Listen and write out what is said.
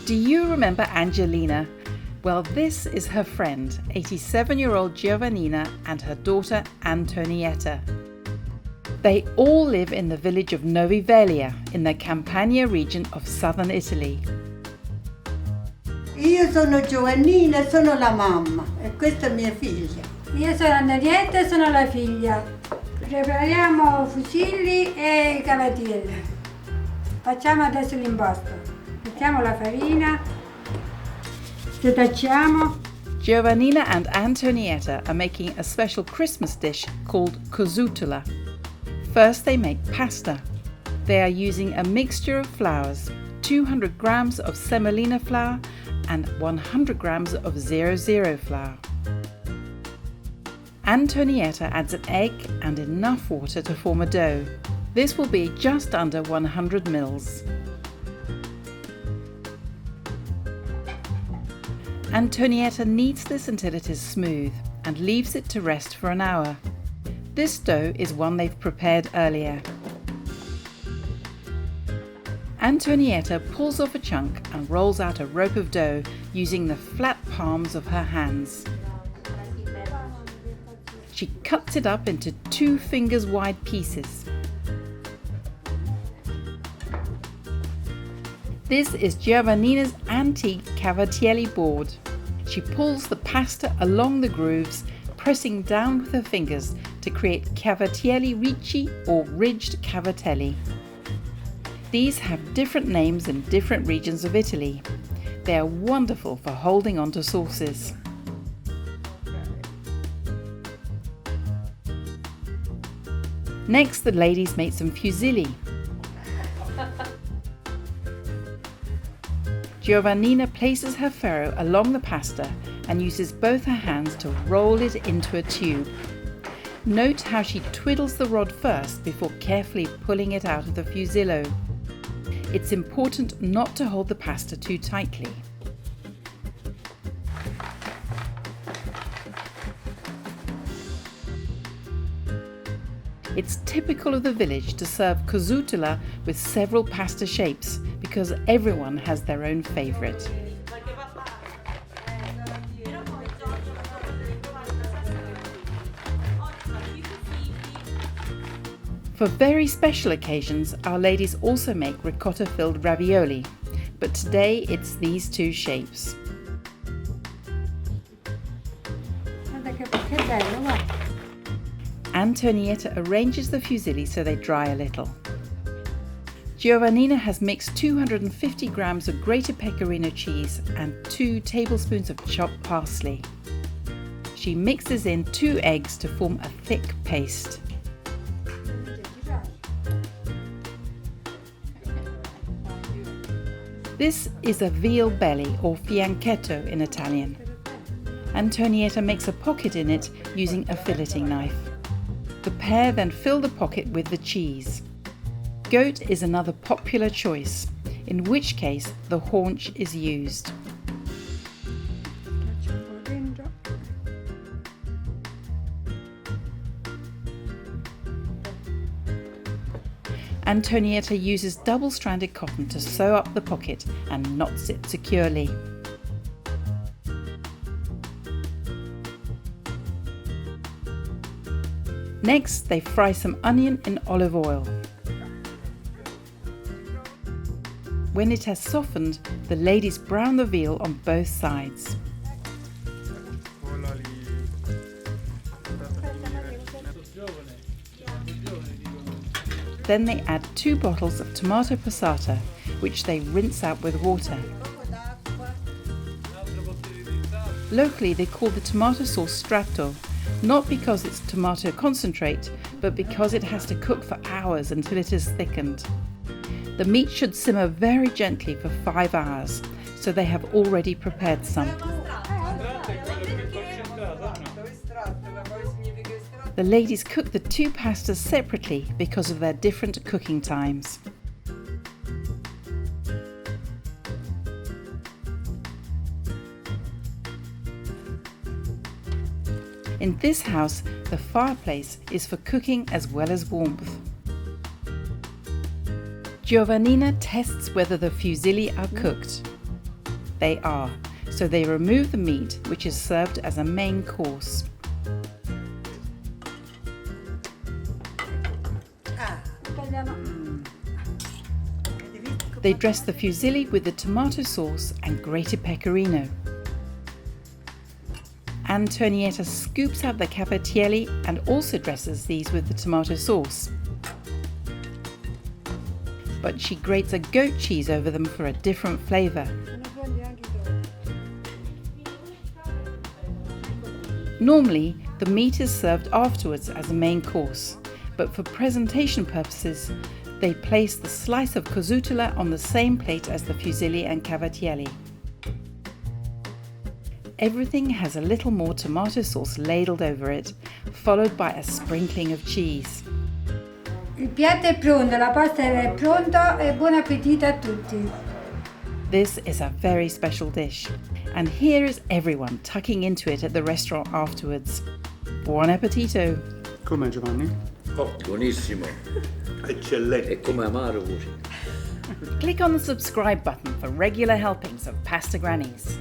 Do you remember Angelina? Well, this is her friend, 87-year-old Giovannina, and her daughter Antonietta. They all live in the village of Novi Velia, in the Campania region of southern Italy. Io sono Giovannina, sono la mamma e questa è mia figlia. Io sono Antonietta e sono la figlia. Prepariamo fusilli e cavatelli. Facciamo adesso l'impasto. Mettiamo la farina, setacciamo. Giovannina and Antonietta are making a special Christmas dish called Kuzutula. First they make pasta. They are using a mixture of flours, 200 grams of semolina flour and 100 grams of 00 flour. Antonietta adds an egg and enough water to form a dough. This will be just under 100 mils. Antonietta kneads this until it is smooth and leaves it to rest for an hour. This dough is one they've prepared earlier. Antonietta pulls off a chunk and rolls out a rope of dough using the flat palms of her hands. She cuts it up into 2 fingers wide pieces. This is Giovannina's antique cavatelli board. She pulls the pasta along the grooves, pressing down with her fingers to create cavatelli ricci or ridged cavatelli. These have different names in different regions of Italy. They are wonderful for holding onto sauces. Next, the ladies make some fusilli. Giovannina places her ferro along the pasta and uses both her hands to roll it into a tube. Note how she twiddles the rod first before carefully pulling it out of the fusillo. It's important not to hold the pasta too tightly. It's typical of the village to serve cusutola with several pasta shapes because everyone has their own favourite. For very special occasions, our ladies also make ricotta-filled ravioli, but today it's these 2 shapes. Antonietta arranges the fusilli so they dry a little. Giovannina has mixed 250 grams of grated pecorino cheese and 2 tablespoons of chopped parsley. She mixes in 2 eggs to form a thick paste. This is a veal belly or fianchetto in Italian. Antonietta makes a pocket in it using a filleting knife. The pair then fill the pocket with the cheese. Goat is another popular choice, in which case the haunch is used. Antonietta uses double-stranded cotton to sew up the pocket and knots it securely. Next, they fry some onion in olive oil. When it has softened, the ladies brown the veal on both sides. Then they add 2 bottles of tomato passata, which they rinse out with water. Locally, they call the tomato sauce strato, not because it's tomato concentrate, but because it has to cook for hours until it is thickened. The meat should simmer very gently for 5 hours, so they have already prepared some. The ladies cook the 2 pastas separately because of their different cooking times. In this house, the fireplace is for cooking as well as warmth. Giovannina tests whether the fusilli are cooked. They are, so they remove the meat, which is served as a main course. They dress the fusilli with the tomato sauce and grated pecorino. Antonietta scoops out the cavatelli and also dresses these with the tomato sauce. But she grates a goat cheese over them for a different flavour. Normally, the meat is served afterwards as a main course, but for presentation purposes, they place the slice of cusutola on the same plate as the fusilli and cavatelli. Everything has a little more tomato sauce ladled over it, followed by a sprinkling of cheese. Il piatto è pronto, la pasta è pronta e buon appetito a tutti. This is a very special dish, and here is everyone tucking into it at the restaurant afterwards. Buon appetito! Com'è Giovanni? Oh, buonissimo. Eccellente. È come amaro così. Click on the subscribe button for regular helpings of Pasta Grannies.